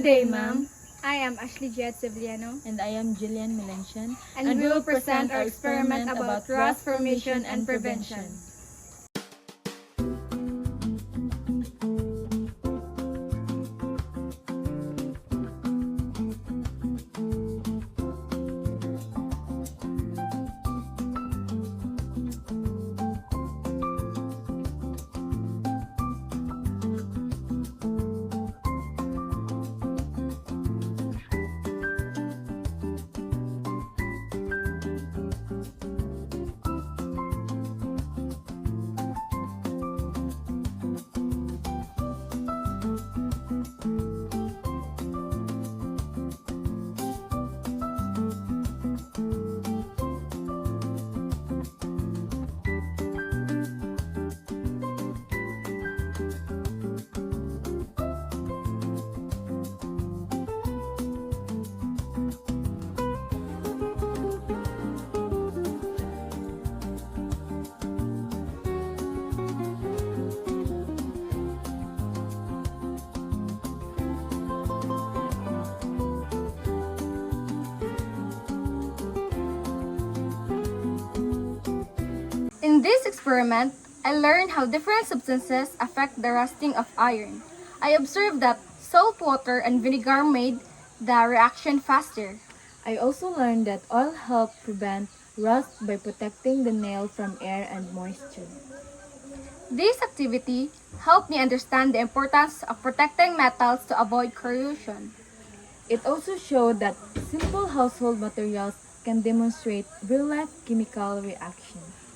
Good day, ma'am. I am Ashley Jet Sevillano, And I am Jillian Melensian. and we will present our experiment about rust formation and prevention. In this experiment, I learned how different substances affect the rusting of iron. I observed that salt water and vinegar made the reaction faster. I also learned that oil helps prevent rust by protecting the nail from air and moisture. This activity helped me understand the importance of protecting metals to avoid corrosion. It also showed that simple household materials can demonstrate real-life chemical reactions.